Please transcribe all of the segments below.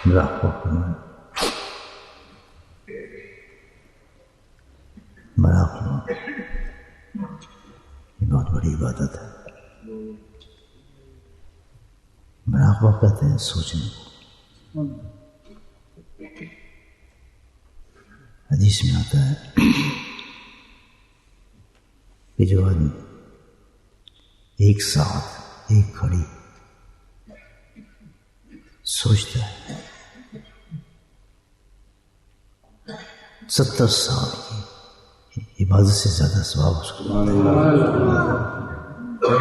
مراقبہ کرنا. مراقبہ یہ بہت بڑی عبادت ہے. مراقبہ کہتے ہیں سوچنے کو. حدیث میں آتا ہے کہ جو آدمی ایک ساتھ ایک گھڑی سوچتا ہے 70 سال کی عبادت سے زیادہ ثواب اس کو ملتا ہے.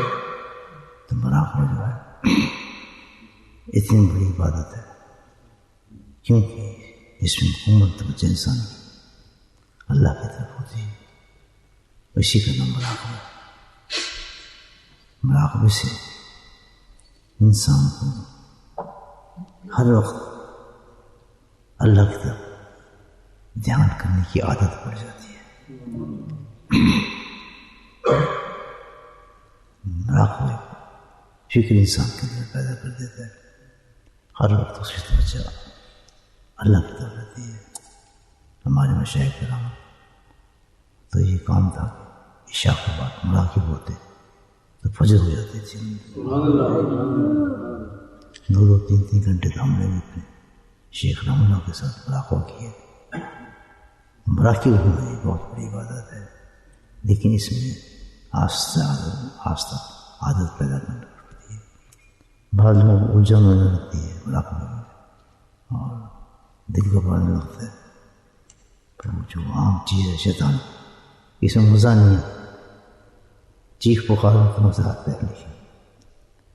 تو مراقبہ جو ہے اتنی بڑی عبادت ہے کیونکہ اس میں مکمل توجہ انسان کی اللہ کی طرف ہوتی ہے. اسی کا نام مراقبہ ہے. مراقبے سے انسان کو ہر وقت اللہ کی طرف دھیان کرنے کی عادت پڑ جاتی ہے. مراقبہ فکر انسان کے اندر پیدا کر دیتا ہے. ہر وقت اس کی توجہ اللہ کی طرف رہتی ہے. ہمارے مشائخ کرام تو یہ کام تھا کہ عشاء کے بعد مراقب ہوتے تو فجر ہو جاتی تھی. 2-3 گھنٹے تو ہم نے بھی اپنے شیخ رحمہ اللہ کے ساتھ مراقبہ کیے. مراقب ہونا یہ بہت بڑی عبادت ہے لیکن اس میں آہستہ عادت پیدا کرنا پڑتی ہے. بعض لوگ الجھن ہونے لگتی ہے مراقبہ میں اور دل کو بڑھنے لگتا ہے. وہ جو عام چیز ہے شیطان اس میں مزہ نہیں آتا. چیخ پکار میں تو مزہ آتا ہے لیکن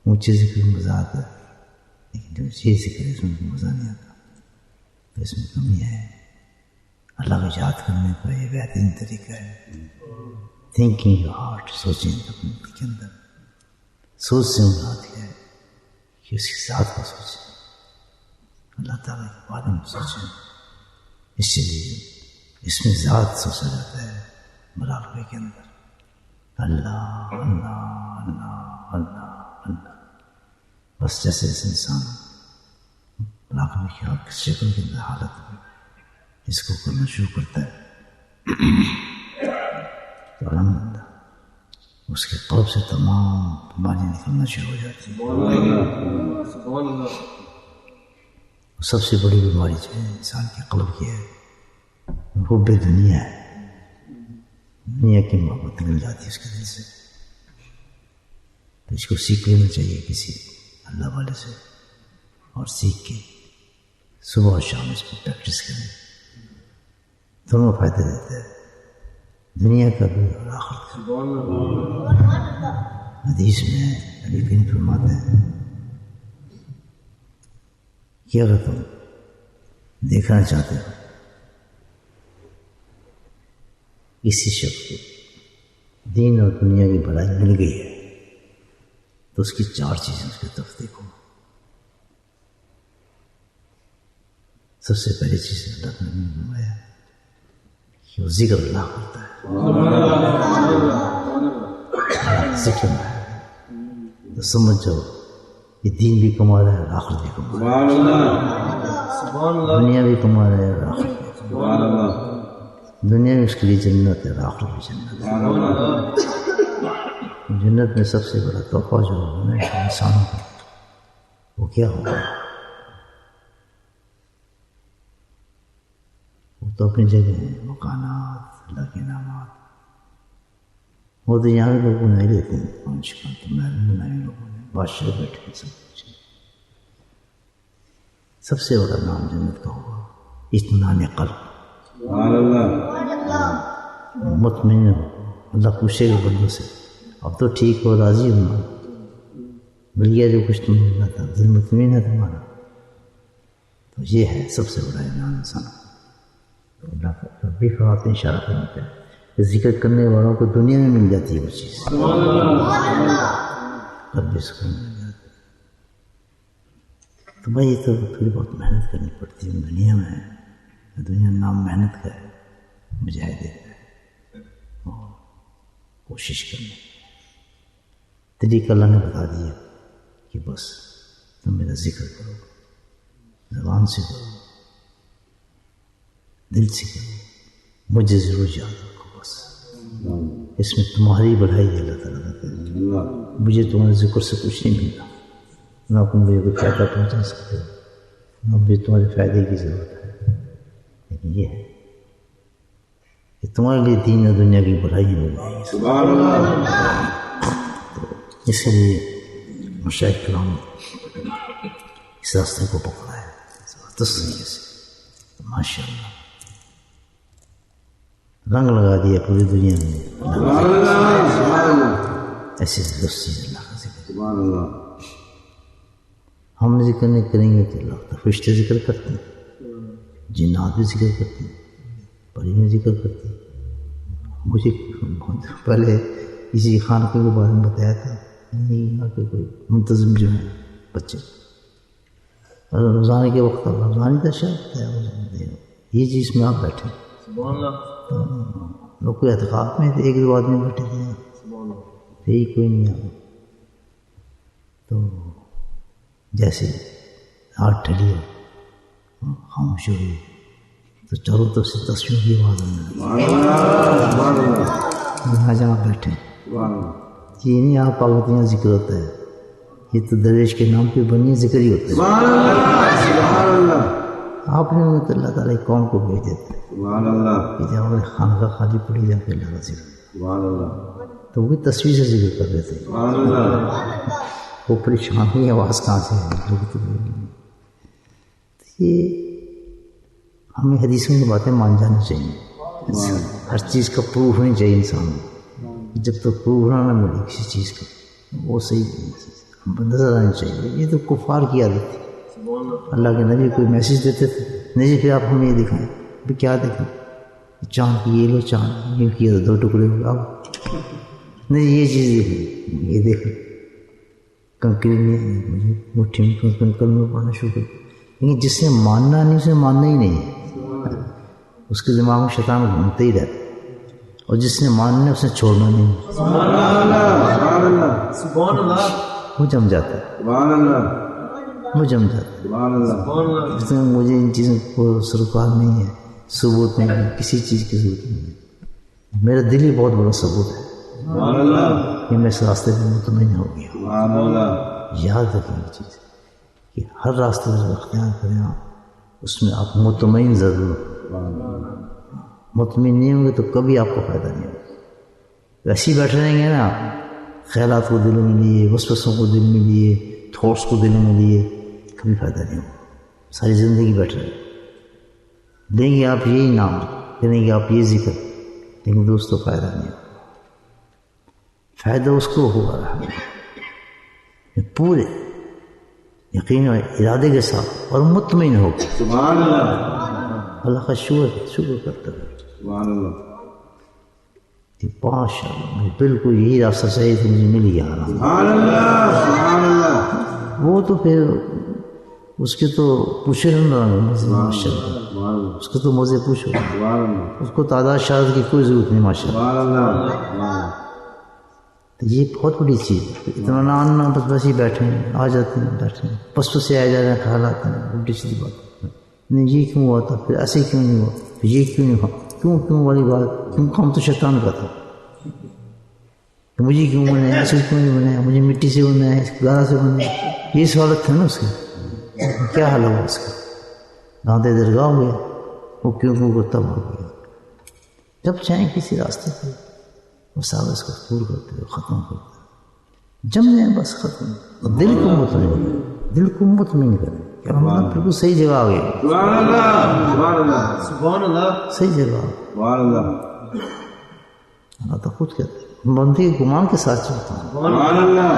اونچے ذکر میں مزہ آتا ہے لیکن جو چیز ذکر ہے اس میں مزہ نہیں آتا. تو اس میں کمی ہے. اللہ کو یاد کرنے کا یہ بہترین طریقہ ہے. Thinking your heart. سوچیں اپنے دل کے اندر. سوچ سے مراد ہے کہ اس کی ذات کو سوچیں, اللہ تعالیٰ کے بارے میں سوچیں. اس لیے اس میں ذات سوچا جاتا ہے مراقبے کے اندر. اللہ اللہ اللہ اللہ اللہ. بس جیسے انسان مراقبے کی شکل کے اندر حالت میں اس کو کرنا شروع کرتا ہے تو الحمدللہ اس کے قلب سے تمام بیماریاں نکلنا شروع ہو جاتی ہیں. سب سے بڑی بیماری جو ہے انسان کے قلب کی ہے وہ بے دنیا ہے. دنیا کی محبت نکل جاتی ہے اس کے دل سے. تو اس کو سیکھ لینا چاہیے کسی اللہ والے سے اور سیکھ کے صبح اور شام اس کو پریکٹس کریں. دونوں فائدے دیتے ہیں دنیا کا بھی اور آخرت کا. حدیث میں نبی کریم فرماتے ہیں کہ اگر تم دیکھنا چاہتے ہو کسی شخص کو دین اور دنیا کی بھلائی مل گئی ہے تو اس کی 4 چیزیں اس کی طرف دیکھو. سب سے پہلی چیز اللہ نے فرمایا کہ وہ ذکر اللہ کرتا ہے. ذکر ہے تو سمجھ جاؤ کہ دین بھی کما رہا ہے اور آخرت بھی کما رہا ہے. دنیا بھی کما رہا ہے اور آخرت بھی کما رہا ہے. دنیا میں اس کے لیے جنت ہے اور آخرت بھی جنت ہے. جنت میں سب سے بڑا تحفہ جو ہونا ہے انسانوں کا وہ کیا ہوگا؟ وہ تو اپنی جگہ ہیں مکانات اللہ کے نامات. وہ تو یہاں لوگ بنائی دیتے ہیں 5 تو محل بنائے لوگوں نے بادشاہ بیٹھے سب کچھ. سب سے بڑا نام جنت کا ہوگا اطمینان قلب. مطمئن ہو. اللہ پوچھے گا بندوں سے اب تو ٹھیک ہو راضی ہو نا مل گیا جو کچھ تمہیں ملنا تھا دل مطمئن ہے تمہارا. تو یہ ہے سب سے بڑا انعام انسان. اللہ ربی خواتین اشارہ کرتے ہیں کہ ذکر کرنے والوں کو دنیا میں مل جاتی ہے وہ چیز. قلب سکون مل جاتا ہے. تو بھائی یہ تو تھوڑی بہت محنت کرنی پڑتی ہے دنیا میں. دنیا نام محنت کا ہے مجاہدے کا ہے اور کوشش کرنے طریقہ اللہ نے بتا دیا کہ بس تم میرا ذکر کرو زبان سے کرو، دل سے کرو، مجھے ضرور یاد رکھو، بس اس میں تمہاری بڑھائی ہے اللہ تعالیٰ کا۔ مجھے تمہارے ذکر سے کچھ نہیں ملتا، نہ تم مجھے کوئی فائدہ پہنچا سکتے ہو، نہ مجھے تمہارے فائدے کی ضرورت ہے، لیکن یہ ہے کہ تمہارے لیے دین اور دنیا کی بڑھائی مل جائے گی۔ سبحان اللہ۔ تو اس لیے مشائخ کرام نے اس راستے کو پکڑا ہے زبردست طریقے سے، ماشاء اللہ رنگ لگا دیا پوری دنیا میں سبحان اللہ، سبحان اللہ، ایسے درست چیز اللہ کا ذکر۔ سبحان اللہ۔ ہم ذکر نہیں کریں گے تو اللہ تو فرشتے ذکر کرتے ہیں، جنات بھی ذکر کرتے ہیں، پرندے ذکر کرتے ہیں۔ مجھے پہلے کسی خانقاہ کے بارے میں بتایا تھا، یہاں کے کوئی منتظم جو ہیں بچے، اور رمضان کے وقت رمضان کا شاید بتایا، یہ چیز میں آپ بیٹھے لوگ کوئی اعتقاد میں تھے، ایک دو آدمی بیٹھے تھے، یہی کوئی نہیں آیا، تو جیسے ہاتھ ٹھلی ہو خاموش ہو گئی تو چاروں طرف سے تصویر کی آواز آنے لگی، یہاں جہاں بیٹھے یہ نہیں آپ پاگتیاں ذکر ہوتا ہے، یہ تو درویش کے نام پہ بنی ذکر ہی ہوتا ہے۔ آپ نے انہیں تو اللہ تعالیٰ قوم کو بھیج دیتے کہ جب اگر خانقاہ خالی پڑی جا کے اللہ کا ذکر، تو وہ تصویر سے ذکر کر رہے تھے، وہ پریشان ہوئی آواز کہاں سے ہے؟ یہ ہمیں حدیثوں کی باتیں مان جانی چاہیے، ہر چیز کا پروف نہیں چاہیے انسان کو، جب تک پروف نہ ملے کسی چیز کا وہ صحیح نظر آنی چاہیے۔ یہ تو کفار کی عادت تھی، اللہ کے نبی کوئی میسیج دیتے تھے، نہیں پھر آپ ہمیں یہ دکھائیں، پھر کیا دیکھیں، چاند کی یہ لو، چاند یہ کیا تو 2 ٹکڑے ہو گئے، نہیں یہ چیز دیکھیں، یہ دیکھیں کنکری میں مجھے مٹھی میں کلمہ پڑھنا شروع کر، لیکن جس نے ماننا نہیں اسے ماننا ہی نہیں ہے، اس کے دماغ میں شیطان گھومتے ہی رہتا، اور جس نے ماننا ہے اسے چھوڑنا نہیں، وہ جم جاتا ہے، وہ جم جاتا ہے۔ جس میں مجھے ان چیزوں کو سرکار نہیں ہے، ثبوت نہیں ہے، کسی چیز کی ضرورت نہیں ہے، میرا دل ہی بہت بڑا ثبوت ہے کہ میں اس راستے پہ مطمئن ہو گیا۔ یاد رکھیں یہ چیز کہ ہر راستے پر اختیار کریں آپ، اس میں آپ مطمئن ضرور، مطمئن نہیں ہوں گے تو کبھی آپ کو فائدہ نہیں ہوگا، ویسے ہی بیٹھ رہیں گے نا آپ، خیالات کو دلوں میں لیے، وسوسوں کو دل میں لیے، تھاٹس کو دلوں میں لیے، کبھی فائدہ نہیں ہوگا، ساری زندگی بیٹھ رہے لیں گے آپ یہی نام، کریں گے آپ یہ ذکر، لیکن دوستوں فائدہ نہیں ہوگا۔ فائدہ اس کو ہوگا پورے یقین اور ارادے کے ساتھ اور مطمئن ہو کے، سبحان اللہ، اللہ کا شکر کرتا ہے کہ ماشاء اللہ مجھے بالکل یہی راستہ صحیح تھا، مجھے مل گیا۔ سبحان اللہ، سبحان اللہ۔ وہ تو پھر اس کے تو پوچھے نا مزے، ماشاء اللہ اس کو تو مزے پوچھو، اس کو تعداد شاید کی کوئی ضرورت نہیں، ماشاء اللہ۔ تو یہ بہت بڑی چیز ہے، اتنا نہ بس بس ہی بیٹھے ہیں، آ جاتے ہیں، بیٹھے ہیں، بس سے آ جا رہے ہیں، خیال آتے ہیں، الٹی سیدھی بات، نہیں یہ کیوں ہوا تھا، پھر ایسے کیوں نہیں ہوا، پھر یہ کیوں نہیں ہوا، کیوں والی بات، کیوں کام تو شیطان کا تھا، مجھے کیوں بنایا، ایسے کیوں نہیں بنایا، مجھے مٹی سے بنایا، گارا سے بنایا، یہ سوالت تھا نا اس کے، کیا حل ہوا اس کا، گاندے درگاہ ہو گیا، وہ کیوں کرتا ہو گیا۔ جب چاہیں کسی راستے پہ وہ سارا اس کو دور کرتے ہوئے ختم کرتے ہیں، جم جائیں بس ختم، اور دل کو مطمئن کریں، دل کو مطمئن کریں کہ ہم بالکل صحیح جگہ آ گئے، سبحان اللہ، سبحان اللہ، سبحان اللہ، صحیح جگہ، سبحان اللہ، اللہ تو خود کہتے ہیں بندے گمان کے ساتھ چلتا ہے، سبحان اللہ،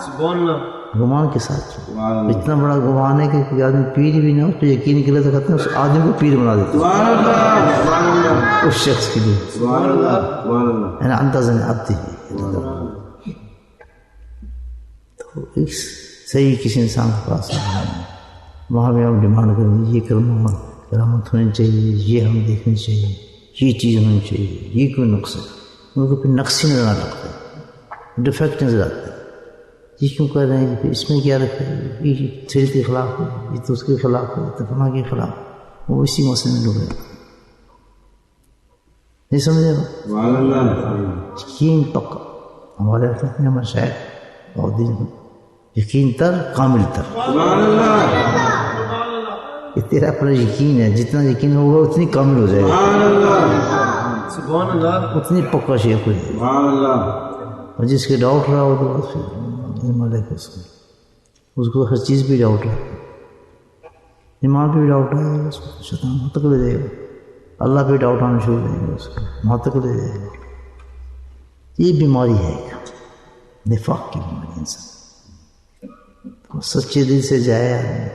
سبحان اللہ، گمان کے ساتھ چلتا سبحان اللہ، اتنا بڑا گمان ہے کہ کوئی آدمی پیر بھی نہ ہو تو یقین کے لیے تو کہتے ہیں اس آدمی کو پیر بنا دیتے ہیں سبحان اللہ، سبحان اللہ، اس شخص کے لیے، سبحان اللہ، سبحان اللہ، یعنی اندازہ آتی ہے۔ تو ایک صحیح کسی انسان کے پاس وہاں بھی ہم ڈیمانڈ کریں یہ کرامت ہونی چاہیے، یہ ہم دیکھنی چاہیے، یہ چیز ہونی چاہیے، یہ کوئی نقص ہے، ان کو پھر نقص ہی نظر آ لگتا ہے، ڈیفیکٹ نظر آتا ہے، یہ کیوں کر رہے ہیں؟ اس میں کیا رکھا ہے؟ یہ تھیل کے خلاف ہے، یہ تو اس کے خلاف ہے، تو فلاں کے خلاف، وہ اسی مسئلے میں ڈوبے. نہیں سمجھے گا؟ سبحان اللہ. یقین پکا. ہمارے مشاہد بہت دن یقین تر کامل تر. سبحان اللہ. یہ تیرا پر یقین ہے، جتنا یقین ہوگا اتنی کامل ہو جائے گا، سبحان اللہ. سبحان اللہ. اتنی پکا شیخ ہو جائے گا. سبحان اللہ. اور جس کے ڈاؤٹ رہا ہو تو بس پھر اس کو ہر چیز بھی ڈاؤٹ ہے، ایمان پہ بھی ڈاؤٹ ہے، اس کو شیطان وہاں تک لے جائے گا. اللہ پہ ڈاؤٹ آنا شروع ہو جائے گا، اس کو وہاں تک لے جائے گا. یہ بیماری ہے ایک نفاق کی بیماری. انسان سچے دل سے جائے آدمی،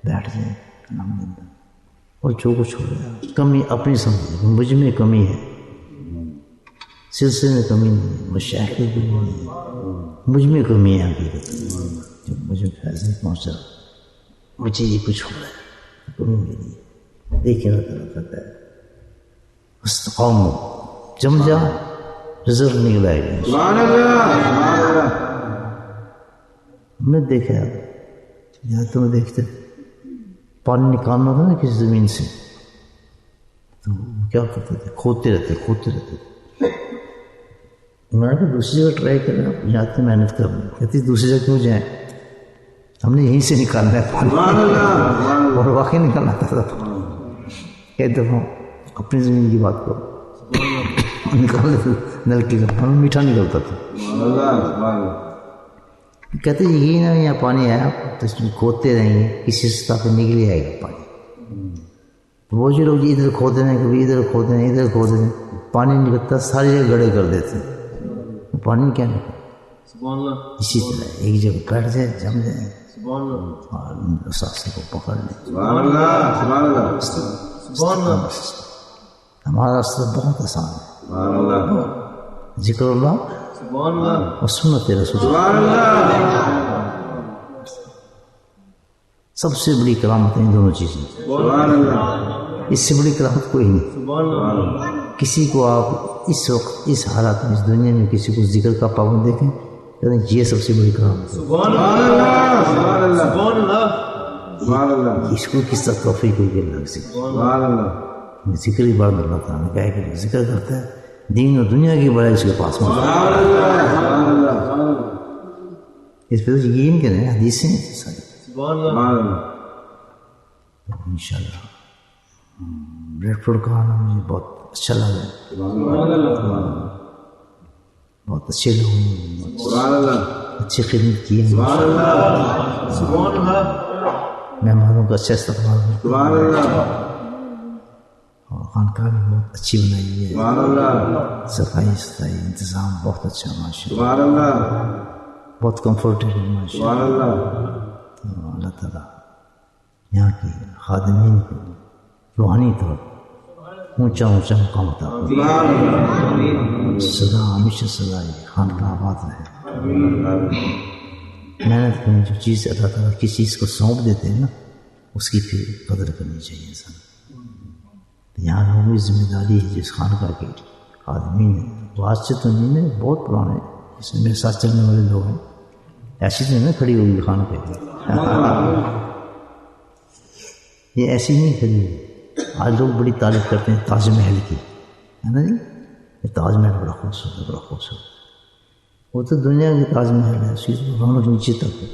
بیٹھ جائے الحمدللہ، اور جو کچھ ہو رہا ہے کمی اپنی سمجھے، مجھ میں کمی ہے، سلسلے میں کمی نہیں ہے، مشائخ کی کمی نہیں ہے، مجھ میں کمی ہے. حقیقت جب مجھے فیض نہیں پہنچا، مجھے یہ کچھ ہو رہا ہے، کمی میری ہے. دیکھیں اللہ تعالیٰ کرتا ہے استقام جم جا، رزلٹ نکل آئے گا. سبحان اللہ. سبحان اللہ. ہم نے دیکھا ہے، یہاں تمہیں دیکھتے پانی نکالنا تھا نا کسی زمین سے، تو کیا کرتے تھے؟ کھودتے رہتے. میں نے کہا دوسری جگہ ٹرائی کریں، یہاں سے محنت کر لیں. کہتی دوسری جگہ کیوں جائیں، ہم نے یہیں سے نکالنا ہے پانی. اور واقعی نکالنا تھا. کہتے ہوں اپنی زمین کی بات کرو، نکال لیتے نلکی کا پانی میٹھا نکلتا تھا. سبحان اللہ. سبحان اللہ. کہتے یہی نا یہاں پانی آیا تو اس میں کھودتے رہیں گے، کسی سطح پہ نکل ہی آئے گا پانی. تو وہ جو لوگ ادھر کھود رہے ہیں، کبھی ادھر کھود رہے ہیں، ادھر کھود رہے ہیں، پانی نکلتا ساری جگہ گڑھے کر دیتے ہیں. پانی کیا نکلتا؟ سبحان اللہ. اسی طرح ایک جگہ بیٹھ جائے، جم جائے سبحان اللہ. اور رساسے کو پکڑ لیں. سبحان اللہ. سبحان اللہ. سبحان اللہ. ہمارا راستہ بہت آسان ہے. سبحان اللہ. ذکر اللہ سبحان اللہ. اور سنت رسول. سبحان اللہ. سب سے بڑی کرامت ہیں دونوں چیزیں. سبحان اللہ. اس سے بڑی کرامت کوئی نہیں. سبحان اللہ. کسی کو آپ اس وقت اس حالات میں اس دنیا میں کسی کو ذکر کا پابند دیکھیں، یہ سب سے بڑی کرامت ہے. سبحان اللہ. سبحان اللہ. سبحان اللہ. سبحان اللہ. اس کو کس طرح توفیق ہوئی کہ اللہ سے سبحان اللہ. ذکر ہی بار اللہ تعالیٰ نے کہا ہے کہ ذکر کرتا ہے، دین اور دنیا کی بڑائی اس کے پاس میں. سبحان اللہ. سبحان اللہ. اس پہ تو یقین کریں، حدیثیں ہیں ساری. سبحان اللہ. سبحان اللہ. انشاءاللہ بریڈ فوڈ کا آنا مجھے بہت اچھا لگا. سبحان اللہ. بہت اچھے لوگ ہیں، سبحان اللہ. اچھی خدمت کی ہے، سبحان اللہ. سبحان اللہ. مہمانوں کا اچھا استقبال ہے، سبحان اللہ. اور خانقاہ بھی بہت اچھی بنائی ہے. سبحان اللہ. صفائی ستھرائی انتظام بہت اچھا ماشاء اللہ، سبحان اللہ. بہت کمفرٹیبل ماشاء سبحان اللہ. اللہ. اللہ تعالیٰ یہاں کے خادمین کو روحانی طور اونچا مقام عطا فرمائے. سبحان اللہ. سدا ہمیشہ سدا یہ خانقاہ آباد رہے. محنت کریں، جو چیز اللہ تعالیٰ کس چیز کو سونپ دیتے ہیں نا، اس کی پھر قدر کرنی چاہیے انسان. یہاں لوگوں کی ذمہ داری ہے جس خانقاہ کے آدمین ہیں، وہ آج سے تو نہیں ہے، بہت پرانے ہیں، اس میں میرے ساتھ چلنے والے لوگ ہیں. ایسی تو نہیں کھڑی ہوئی خانقاہ کی، یہ ایسی نہیں کھڑی ہوئی. آج لوگ بڑی تعریف کرتے ہیں تاج محل کی، ہے نا جی، یہ تاج محل بڑا خوبصورت ہے، بڑا خوبصورت. وہ تو دنیا کی تاج محل ہے، اس کی رونق نیچے تک ہے.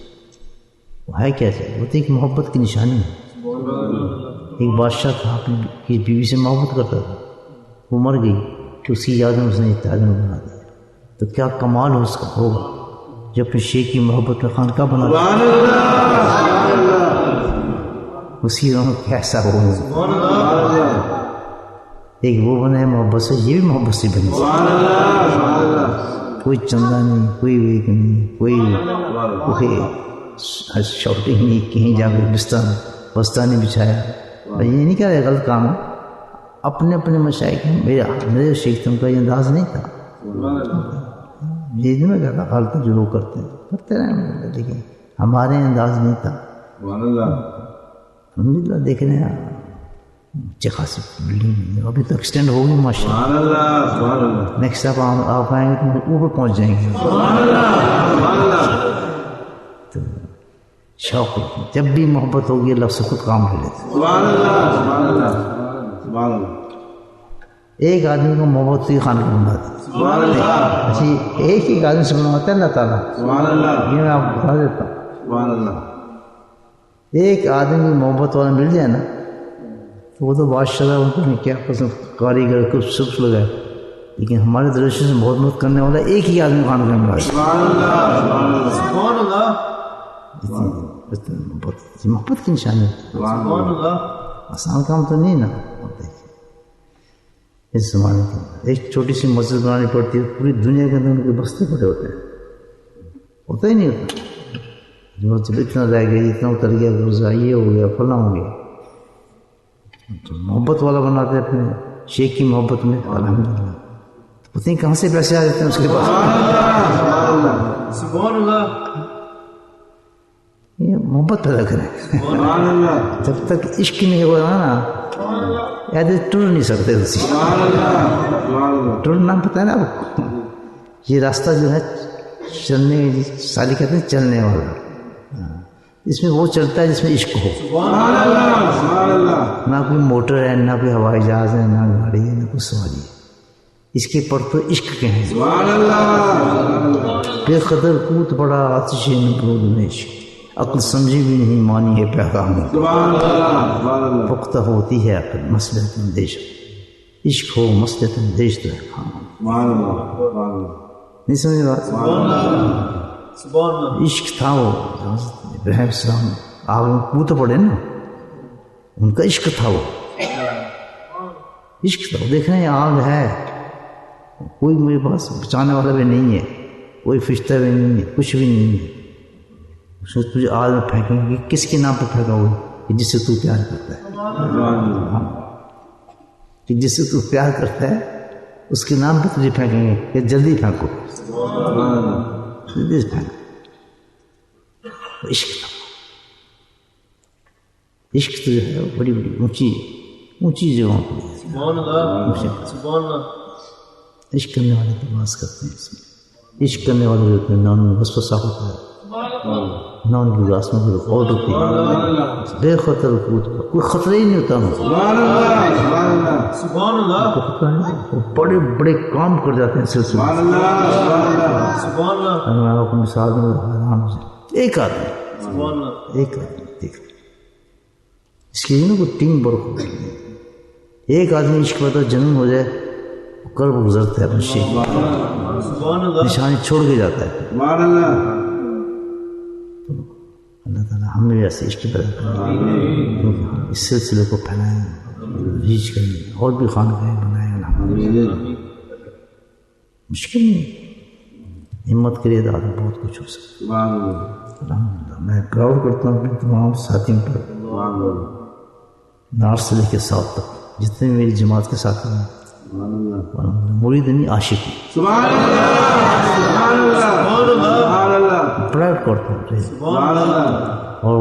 وہ ہے کیا چاہیے؟ وہ تو ایک محبت کی نشانی ہے. ایک بادشاہ تھا، اپنی بیوی سے محبت کرتا تھا، وہ مر گئی تو اس کی یاد میں اس نے ایک تاج محل بنا دیا. تو کیا کمال ہو اس کا ہوگا جو اپنے شیخ کی محبت میں خانقاہ بنا دیا. سبحان اللہ. سبحان اللہ. اس کی رونق کیسا ہوگا. سبحان اللہ. ایک وہ بنا ہے محبت سے، یہ بھی محبت سے بنی. سبحان اللہ. سبحان اللہ. کوئی چندہ نہیں، کوئی ویک نہیں، کوئی شاؤٹنگ نہیں، کہیں جا کے بستہ نہیں بچھایا. یہ نہیں کہہ رہے غلط کام ہے، اپنے اپنے مشائخ ہیں. میرے شیخ تم کا یہ انداز نہیں تھا، یہ نہیں میں کہتا غلط جو لوگ کرتے رہے، لیکن ہمارے انداز نہیں تھا. سبحان اللہ. الحمدللہ دیکھ رہے ہیں اچھے خاصی بلڈنگ ابھی تو ایکسٹینڈ ہوگی ماشاء اللہ. سبحان اللہ سبحان اللہ نیکسٹ آپ آئیں گے تو اوپر پہنچ جائیں گے. سبحان اللہ تو شوق جب بھی محبت ہوگی اللہ سے خود کام لے لیتے. سبحان اللہ سبحان اللہ سبحان اللہ ایک آدمی کو محبت سے خانہ بنا دیتے. سبحان اللہ اچھی ایک ہی آدمی سے بنواتا ہے اللہ تعالیٰ. سبحان اللہ یہ میں آپ کو بتا دیتا ہوں. سبحان اللہ ایک آدمی محبت والا مل جائے نا تو وہ تو بادشاہ ان کو کیا پسند کاریگر کچھ سب لگائے. لیکن ہمارے درشن سے محبت کرنے والا ایک ہی آدمی خانہ بنا ہے. سبحان اللہ سبحان اللہ سبحان اللہ. محبت کی نشانی ہے. سبحان سبحان اللہ اللہ. آسان کام تو نہیں نا. اس زمانے کے ایک چھوٹی سی مسجد بنانی پڑتی ہے پوری دنیا کے اندر ان کے بستے پڑے ہوتے ہیں. ہوتا ہی نہیں ہوتا. جو جب اتنا رہ گیا اتنا اتر گیا غرضہ یہ ہو گیا فلاں ہو گیا. تو محبت والا بناتے ہیں اپنے شیخ کی محبت میں. الحمدللہ پتہ نہیں کہاں سے پیسے آ جاتے ہیں اس کے پاس. سبحان اللہ. یہ محبت پیدا کریں. سبحان اللہ جب تک عشق نہیں ہو رہا نا ایسے ٹر نہیں سکتے. اسی سبحان اللہ سبحان اللہ ٹر نام پتہ ہے نا آپ کو. یہ راستہ جو ہے چلنے سالی کہتے ہیں چلنے والا. اس میں وہ چلتا ہے جس میں عشق ہو. سبحان اللہ سبحان اللہ نہ کوئی موٹر ہے نہ کوئی ہوائی جہاز ہے نہ گاڑی ہے نہ کوئی سواری ہے. اس کے پر تو عشق کے ہیں. سبحان اللہ بے قدر کوت بڑا آتش نبرود میں عشق عقل سمجھی بھی نہیں مانی ہے پیغام. سبحان اللہ سبحان اللہ پختہ ہوتی ہے عقل مصلحت اندیش. عشق ہو مصلحت اندیش تو ہے. ہاں سبحان اللہ سبحان اللہ نہیں سمجھ بات. سبحان اللہ. سبحان اللہ. عشق تھا وہ ابراہیم السلام آگ میں کود پڑے نا ان کا عشق تھا. وہ عشق تھا. دیکھ رہے ہیں آگ ہے کوئی میرے پاس بچانے والا بھی نہیں ہے کوئی فرشتہ بھی نہیں ہے کچھ بھی نہیں ہے. اس نے تجھے آگ میں پھینکیں گے کس کے نام پہ پھینکا ہوگا کہ جس سے تو پیار کرتا ہے. سبحان اللہ کہ جس سے تو پیار کرتا ہے اس کے نام پہ تجھے پھینکیں گے کہ جلدی پھینکو سبحان اللہ جلدی پھینکو. عشق تھا. عشق تو جو ہے وہ بڑی بڑی اونچی جگہوں پہ ہے. سبحان اللہ. سبحان اللہ. عشق کرنے والے تو باز کرتے ہیں اس میں. عشق کرنے والے جو ہوتے ہیں نہ ان میں وسوسہ ہوتا ہے نہ ان کی راسموں کی رکاوٹ ہوتی ہے. بے خطر کوئی خطرہ ہی نہیں ہوتا ان کو. سبحان اللہ سبحان اللہ سبحان اللہ. کو خطرہ نہیں. وہ بڑے بڑے کام کر جاتے ہیں سلسلے سبحان اللہ سبحان اللہ سبحان اللہ. میں آپ کو مثال میں حیران سے ایک آدمی سبحان اللہ. ایک آدمی دیکھ اس کے لیے نا کوئی ٹیم ورک ہو. ایک آدمی عشق پہ تو جنون ہو جائے کر وہ گزرتا ہے اپنے شیخ سبحان اللہ. نشانی چھوڑ کے جاتا ہے. سبحان اللہ اللہ تعالیٰ ہم نے بھی ایسے عشق پیدا کریں اس سلسلے کو پھیلائیں ریچ کریں اور بھی خانقاہیں بنائیں. الحمدللہ مشکل نہیں ہمت کرے تو آدمی بہت کچھ ہو سکتا ہے. سبحان اللہ الحمدللہ میں پراؤڈ کرتا ہوں اپنے تمام ساتھیوں پر سبحان اللہ نار سے لے کے ساتھ تک جتنے میری جماعت کے ساتھی ہیں سبحان اللہ مرید نہیں عاشق ہوں. سبحان اللہ سبحان اللہ سبحان اللہ پراؤڈ کرتا ہوں. سبحان اللہ اور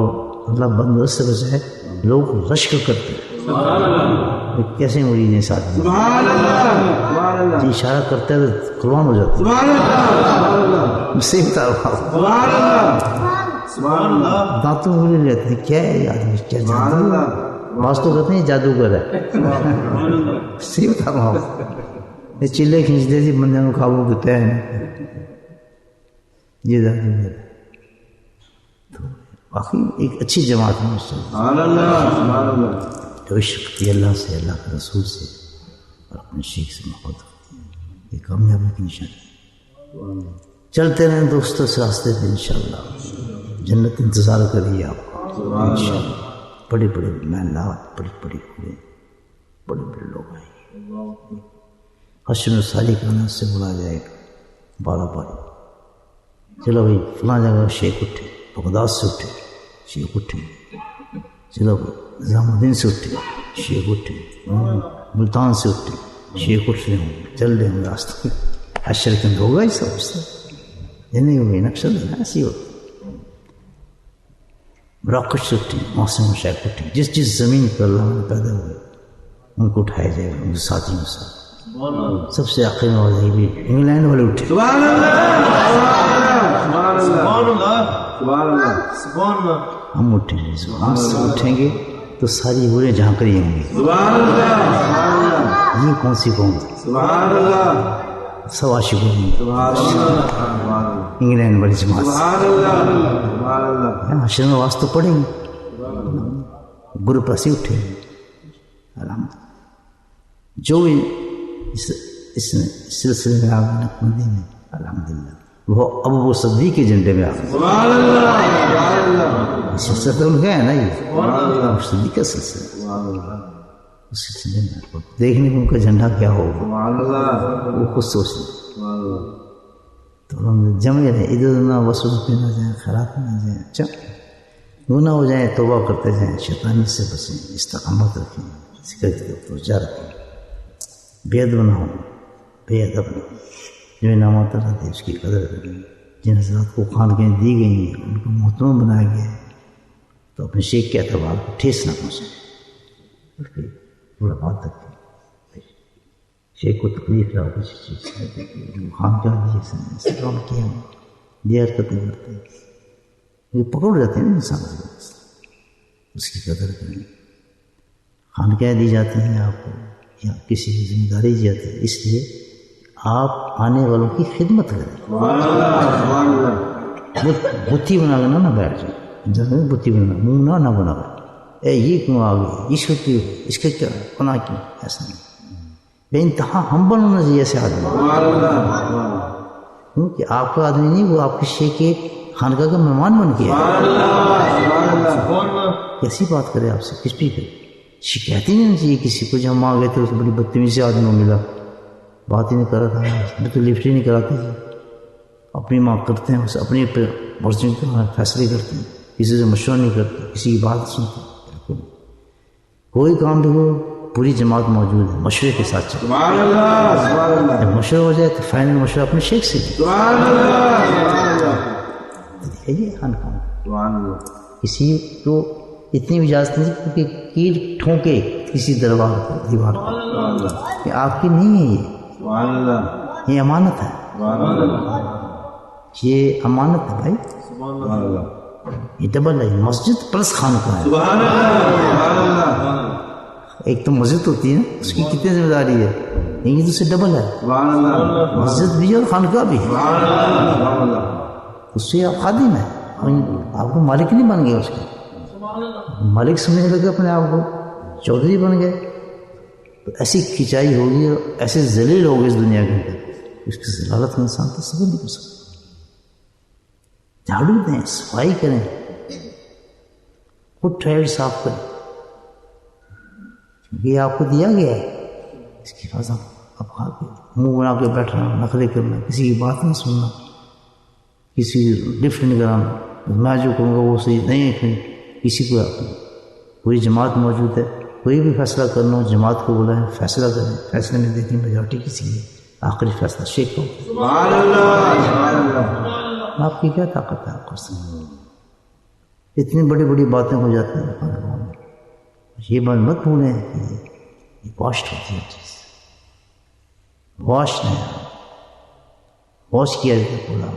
اللہ بندر سے بچائے لوگ رشک کرتے ہیں کیسے مرید ہیں ساتھ سبحان اللہ سبحان اللہ اشارہ کرتے ہیں تو قربان ہو جاتے سبحان اللہ سبحان اللہ ہیں. صحیح بتا رہا ہوں. سبحان اللہ سبحان اللہ دانتوں میں لیتے ہیں کیا ہے یہ آدمی کیا سبحان جادو اللہ بعض تو کہتے ہیں جادوگر ہے. صحیح بتا رہا ہوں. یہ چلے کھینچتے تھے بندے کو قابو کرتے ہیں یہ جادوگر ہے. تو باقی ایک اچھی جماعت ہے سبحان اللہ سبحان اللہ جو عشق کی اللہ سے اللہ کے رسول سے اور اپنے شیخ سے محبت ہوتی ہے یہ کامیابی کی نشانی. چلتے رہیں دوستوں اس راستے پہ انشاءاللہ جنت انتظار کریے آپ کو انشاءاللہ. بڑے بڑے محلات بڑی بڑی بڑے بڑے لوگ آئیں گے. حشر و سالی کا نام سے بولا جائے گا بارہ باری. چلو بھائی فلاں جگہ شیخ اٹھے بغداد سے اٹھے شیخ اٹھے. چلو بھائی نظام الدین سے اٹھے شیخ اٹھے ملتان سے اٹھے شیخ اٹھ رہے ہوں چل رہے ہوں راستے. حشر کے اندر ہوگا ہی سب یہ نہیں ہوگی نقشہ دینا ایسی ہوتی. مراکش سے اٹھی موسم شیخ اٹھی جس زمین پر اللہ نے پیدا ہوئے ان کو اٹھایا جائے گا ان کے ساتھیوں کے ساتھ. سبحان اللہ سب سے آخر میں ہو جائے گی انگلینڈ والے اٹھے. سبحان اللہ سبحان اللہ سبحان اللہ سبحان اللہ ہم اٹھیں گے. ہم سے اٹھیں گے تو ساری عورتیں جھانک رہی ہوں گی سبحان اللہ یہ کون سی قوم تھی. سبحان اللہ سب عاشقوں میں سبحان اللہ انگلینڈ والی جماعت سبحان اللہ سبحان اللہ حشر میں آواز تو پڑیں گے. گروپ ایسے اٹھے الحمد جو بھی اس سلسلے میں آگے نقمندی میں الحمدللہ وہ ابو صدیق کے جھنڈے میں آ گئے. سبحان اللہ سبحان اللہ اس سلسلہ تو ان کا ہے نا یہ ابو صدیق کا سلسلہ. سبحان اللہ اس سلسلے میں دیکھنے کو ان کا جھنڈا کیا ہوگا سبحان اللہ وہ خود سوچ لیں. سبحان اللہ تو ہم جمع رہے ادھر ادھر نہ وصول پہ نہ جائیں خراب پہ نہ جائیں. اچھا گناہ ہو جائیں توبہ کرتے جائیں شیطانی سے بچیں استقامت رکھیں ذکر کی توجہ رکھیں بے ادب نہ ہوں بے ادب نہ ہوں. جو انعامات رہتے اس کی قدر کریں. جن حضرات کو خانقاہیں دی گئی ہیں ان کو محترم بنایا گیا ہے تو اپنے شیخ کے اعتبار کو ٹھیس نہ پہنچائیں بلکہ پورا بات رکھیں. شیخ کو تکلیف نہ ہو کسی چیز سے خانقاہ دی ایسے کام کیا یہ حرکتیں کرتے ہیں یہ پکڑ جاتے ہیں نا انسان سے اس کی قدر کریں. خانقاہیں دی جاتی ہیں آپ کو یا کسی کی ذمہ داری دی جاتی ہے اس لیے آپ آنے والوں کی خدمت کریں. سبحان اللہ سبحان اللہ بتی بنا کر نہ بیٹھ جائیں. بتی بنا منہ نہ بنا کر یہ کیوں آ گئی اس کو کیوں اس کا کیا گناہ کیوں ایسا نہیں. بے انتہا ہمبل ہونا چاہیے ایسے آدمی سبحان اللہ کیونکہ آپ کا آدمی نہیں وہ آپ کے شیخ کے خانقاہ کا مہمان بن گیا. سبحان اللہ کیسی بات کرے آپ سے کس بھی کرے. شکایت ہی نہیں چاہیے کسی کو. جب ہم آ گئے تو بڑی بدتمیزی سے آدمی کو ملا بات ہی نہیں کر رہا تھا میں تو لفٹ ہی نہیں کراتے تھے. اپنی ماں کرتے ہیں بس اپنی مرضی کے فیصلے کرتے ہیں کسی سے مشورہ نہیں کرتے کسی کی بات سنتے. بالکل کوئی کام بھی ہو پوری جماعت موجود ہے مشورے کے ساتھ چلے. سبحان اللہ سبحان اللہ جب مشورہ ہو جائے تو فائنل مشورہ اپنے شیخ سے لیں. سبحان اللہ سبحان اللہ دکھائیے خانقاہ سبحان اللہ کسی کو اتنی بھی اجازت نہیں کہ کیل ٹھونکے کسی دیوار پر کہ آپ کی نہیں ہے سبحان اللہ یہ امانت ہے. سبحان اللہ یہ امانت ہے بھائی. سبحان اللہ یہ ڈبل ہے مسجد پلس خانقاہ ہے. سبحان اللہ سبحان اللہ ایک تو مسجد ہوتی ہے اس کی کتنی ذمہ داری ہے لیکن دوسرے ڈبل ہے سبحان اللہ مسجد بھی اور خانقاہ بھی. سبحان اللہ سبحان اللہ اس سے آپ خادم ہیں آپ کو مالک نہیں بن گئے اس کے مالک سمجھنے لگے اپنے آپ کو چودھری بن گئے تو ایسی کھچائی ہوگی اور ایسے ذلیل ہوگی اس دنیا کے اندر اس کی ذلالت کا انسان تصور نہیں کر سکتا. جھاڑو دیں صفائی کریں خود ٹائر صاف کریں کیونکہ یہ آپ کو دیا گیا ہے اس کی فضا اب کھا کے منہ بنا کے بیٹھنا نخرے کرنا کسی کی بات نہیں سننا کسی کی لفٹ نہیں کرانا میں جو کہوں گا وہ صحیح نہیں ہے. کسی کو پوری جماعت موجود ہے کوئی بھی فیصلہ کرنا ہو جماعت کو بلائیں فیصلہ کریں فیصلے میں دیکھیں میجورٹی کسی کی آخری فیصلہ شیخ کو. سبحان اللہ سبحان اللہ آپ کی کیا طاقت ہے آپ کر سکتے اتنی بڑی بڑی باتیں ہو جاتی ہیں خانقاہوں میں. یہ بات مت بھولیں کہ یہ واشڈ ہوتی ہے چیز واش نہیں واش کیا جاتا پورا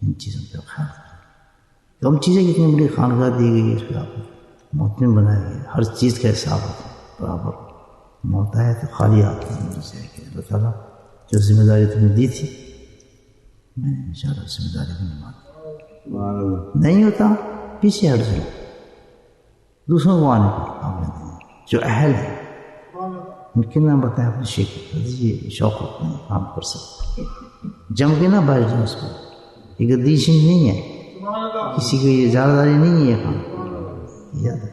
ان چیزوں پہ خیال کم چیزیں کتنی بڑی خانقاہ دی گئی اس پہ آپ محتم بنایا گیا ہر چیز کا حساب ہوتا ہے برابر موتا ہے تو خالی آتا ہے مجھے کہ اللہ تعالیٰ جو ذمہ داری تمہیں دی تھی میں انشاءاللہ ذمہ داری کو نبھاتا سبحان اللہ نہیں ہوتا پیچھے ہٹ جاؤ دوسروں کو آنے کو آپ نے دیں جو اہل ہے ممکن نہ بتائیں اپنے شیخ یہ شوق ہوتا ہے کام کر سکتے جم کے نہ بیٹھ جائیں اس کو یہ گدیشی نہیں ہے کسی کو یہ ذمہ داری نہیں ہے خان یاد ہے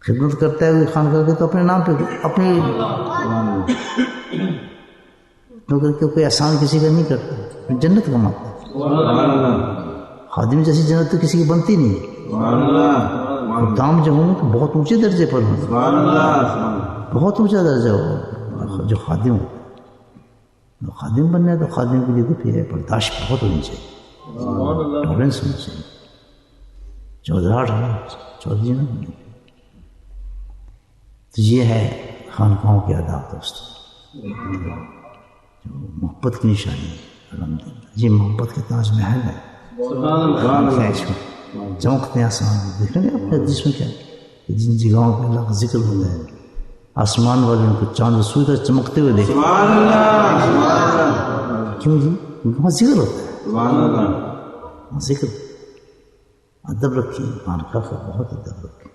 خدمت کرتا ہے کوئی خانقاہ کے تو اپنے نام پہ اپنے نوکر کے کوئی احسان کسی کا نہیں کرتا جنت کماتا ہے. سبحان اللہ خادم جیسی جنت تو کسی کی بنتی نہیں ہے. سبحان اللہ دام جب ہوں تو بہت اونچے درجے پر ہوں سبحان اللہ بہت اونچا درجہ ہو جو خادم ہو خادم بننا ہے تو خادم کے لیے تو پھر برداشت بہت ہونی چاہیے ٹالرنس ہونی چاہیے چودراہٹ ہونا چودھری نہ ہونا تو یہ ہے خانقاہوں کے آداب دوستوں، جو محبت کی نشانی ہے۔ الحمدللہ یہ محبت کے تاج محل ہے، چمکتے ہیں آسمان میں۔ دیکھیں گے اپنے حدیث میں کیا ہے کہ جن جگہوں پہ اللہ کا ذکر ہوتا ہے آسمان والے ان کو چاند و سورج کا چمکتے ہوئے دیکھتے ہیں۔ کیوں جی؟ وہاں ذکر ہوتا ہے، وہاں ذکر ادب رکھیے، خانقاہ کا بہت ادب رکھیے،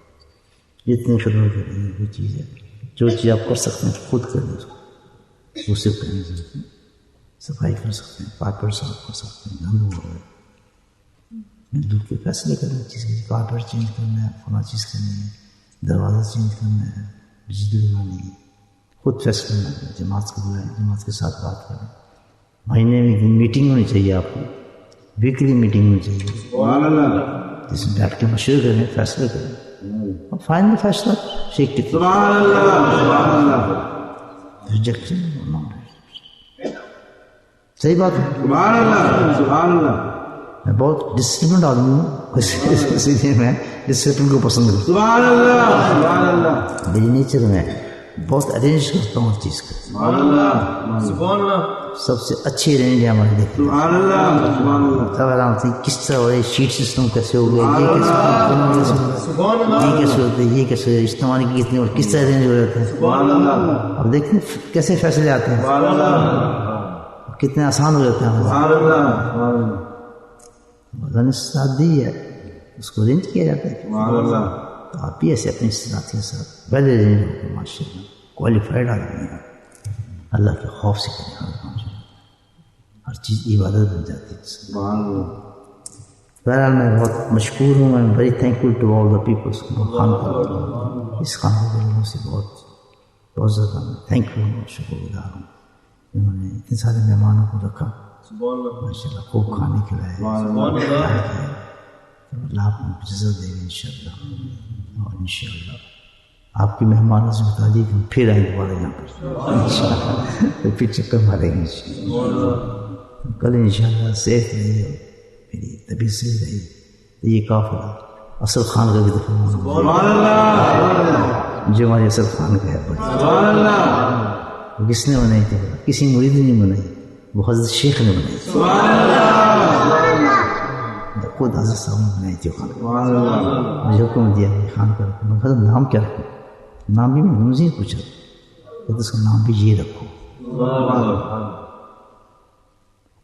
جتنی خدمت کریں وہ چیز ہے۔ جو چیز آپ کر سکتے ہیں خود کریں، اس کو صرف کریں، صفائی کر سکتے ہیں، کارپیٹ صاف کر سکتے ہیں، گند ہو رہا ہے دودھ کے فیصلے کریں، چیز کی کارپیٹ چینج کرنا ہے، فلاں چیز کرنی ہے، دروازہ چینج کرنا ہے، بجلی لگانی ہے، خود فیصلہ کرنا ہے۔ جماعت کو بلائیں، جماعت کے ساتھ بات کریں، مہینے میں میٹنگ ہونی چاہیے، آپ کو ویکلی میٹنگ ہونی چاہیے، جس میں بیٹھ کے مشورے کریں، فیصلے کریں، اور فائنل فیصلہ شیخ کی ریجیکشن صحیح بات ہے۔ میں بہت ڈسپلنڈ آدمی ہوں، اسی لیے میں ڈسپلن کو پسند کرتا ہوں۔ میری نیچر میں بہت ارینج کرتا ہوں ہر چیز کا، سب سے اچھی ارینج ہے ہمارے دیکھتے ہیں کس طرح ہو رہی، شیٹ سسٹم کیسے ہو گیا، یہ کیسے ہوتا ہے، یہ کیسے ہوتا ہے، اجتماعی کی کتنی اور کس طرح ارینج ہو جاتے ہیں، اب دیکھتے ہیں کیسے فیصلے آتے ہیں، کتنے آسان ہو جاتے ہیں۔ اللہ نے استعداد دی ہے، اس کو ارینج کیا جاتا ہے۔ تو آپ بھی ایسے اپنی استعداد کے ساتھ پہلے ارینج ہو کے ماشاء اللہ کوالیفائڈ آدمی ہیں، اللہ کے خوف سے کریں، ہر چیز عبادت بن جاتی ہے۔ بہرحال میں بہت مشکور ہوں، میں very thankful to all the peoples, اس خاندان کے لوگوں سے بہت زیادہ تھینکفل ہوں، شکر گزار ہوں، انہوں نے اتنے سارے مہمانوں کو رکھا، ماشاء اللہ خوب کھانے کھلائے، اللہ آپ کو جزا دے گا انشاءاللہ، اور انشاءاللہ آپ کی مہمانوں سے بتا دیے کہ ہم پھر آئیں دوبارہ یہاں پر انشاءاللہ، پھر چکر ماریں گے انشاءاللہ۔ کل انشاءاللہ صحت رہی اور میری طبیعت صحیح رہی تو یہ قافلہ اصل خان کا بھی دفعہ جو ہماری اصل خان کا ہے، کس نے بنائی تھی؟ کسی مرید نے نہیں بنائی، وہ حضرت شیخ نے بنائی تھی، خود حضرت صاحب نے بنائی تھی خان۔ مجھے حکم دیا کہ خان کا رکھو، میں کہا نام کیا رکھوں؟ نام بھی میں انہوں نے پوچھا کہ اس کا نام بھی یہ رکھو،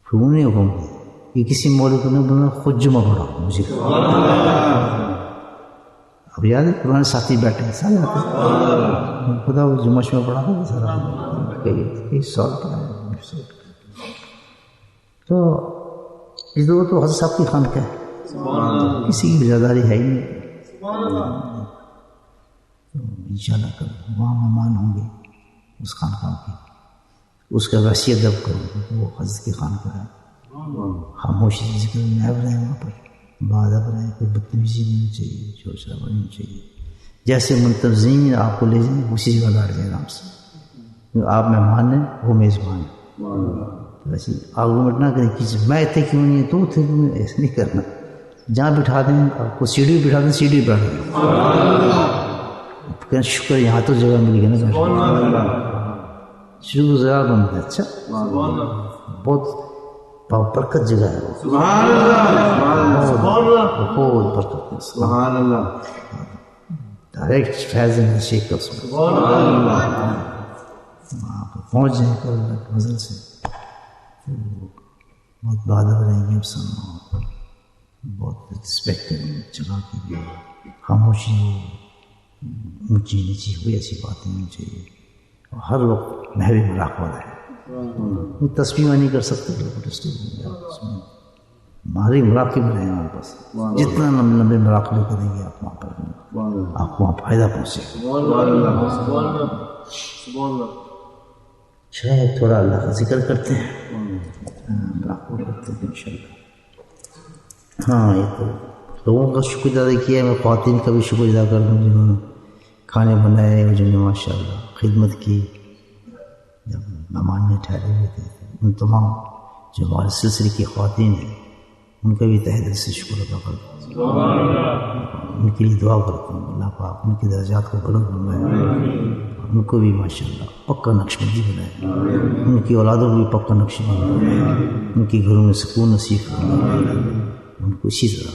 پھر انہوں نے حکم دیا کہ کسی مولوی کو نہیں بنا، خود جمعہ پڑھا مجھے۔ اب یاد ہے پرانے ساتھی بیٹھے ہیں سارے آتے ہیں، خدا وہ جمعہ شمعہ پڑھا تھا سارا کئی سال پڑھا ہے۔ تو اس دور تو حضرت صاحب کی خانقاہ ہے، کسی کی بیزاداری ہے ہی نہیں۔ انشاءاللہ کل وہاں مہمان ہوں گے اس خانقاہ کی، اس کا ویسی ادب کروں، وہ حضرت کی خانقاہ ہے، خاموشی ذکر میں اب رہے، وہاں پر بادب رہے، کوئی بدتمیزی نہیں ہونی چاہیے، شور شرابہ نہیں چاہیے، جیسے منتظمین آپ کو لے جائیں اسی جگہ بیٹھ جائیں آرام سے، آپ مہمان ہیں وہ میزبان ہیں، ویسے آرگومنٹ نہ کریں کہ میں تھے کیوں نہیں، تو تھے کیوں نہیں، ایسا نہیں کرنا، جہاں بٹھا دیں آپ کو سیڑھی بٹھا دیں، سیڑھی بیٹھ دیں، کہیں شکر یہاں تو جگہ مل گئی نا، شروع زیادہ بنتا ہے، اچھا بہت برکت جگہ ہے، بہت برکت ہے، سبحان اللہ، ڈائریکٹ فیض ہے شیخ کا، سبحان اللہ، وہاں پر پہنچ جائیں کل اللہ کے فضل سے، بہت بادب رہیں گے، سب بہت رسپیکٹ کریں گے جگہ کی بھی، خاموشی ہو، اونچی نیچی ہوئی ایسی باتیں نہیں چاہیے، اور ہر وقت محو مراقبہ رہے، تسبیح نہیں کر سکتے ہماری مراقب رہے ہمارے پاس، جتنا لمبے مراقبے کریں گے آپ وہاں پر، آپ کو وہاں فائدہ پہنچے گا۔ شاید تھوڑا اللہ کا ذکر کرتے ہیں، مراقبہ کرتے ہیں انشاءاللہ۔ ہاں یہ تو لوگوں کا شکر ادا کیا ہے، میں خواتین کا بھی شکر ادا کر دوں جنہوں نے کھانے بنائے، جنہوں نے ماشاء اللہ خدمت کی، جب مہمان میں ٹھہرے ہوئے تھے، ان تمام جو ہمارے سلسلے کی خواتین ہیں ان کا بھی تہہ دل سے شکر ادا کرتا ہوں۔ ان کے لیے دعا کرتا ہوں اللہ پاک ان کے درجات کو بلند فرمائے، ان کو بھی ماشاءاللہ پکا نقش بندی بنائے، ان کی اولادوں کو بھی پکا نقش بندی بنائے، ان کے گھروں میں سکون نصیب فرمائے، ان کو اسی طرح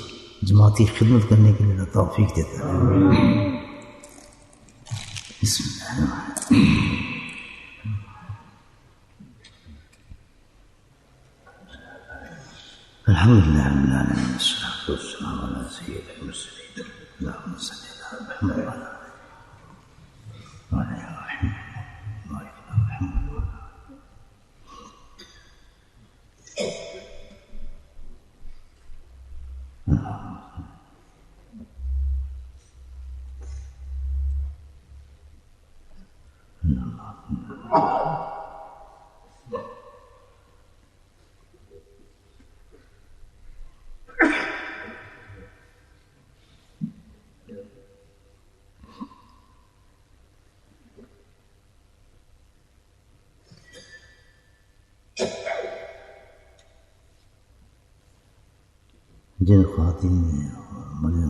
جماعتی خدمت کرنے کے لیے اللہ توفیق دیتا ہے۔ بسم اللہ الرحمن الرحیم۔ الحمد لله رب العالمين والصلاة والسلام على سيد المرسلين اللهم صل على محمد وعلى آله وعلى آله وبارك على محمد وعلى جن خواتین نے اور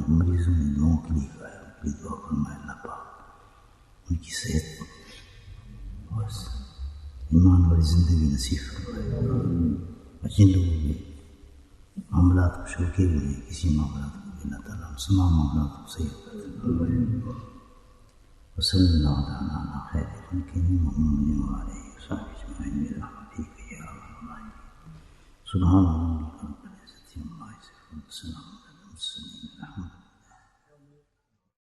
مریضوں نے دعاؤں کے لیے کہا ہے ان کی دعا فرمائے اللہ پاک ان کی صحت اور ایمان والی زندگی نصیب فرمائے، اور جن لوگوں کے معاملات کو شوقے ہوئے ہیں کسی معاملات کو بھی اللہ تعالیٰ تمام معاملات کو صحیح کرتے وصلی اللہ تعالیٰ علی خیر خلقہ محمد وعلیہ وصحبہ اجمعین برحمتک یا ارحم الراحمین۔ سبحان اللہ السلام علیکم۔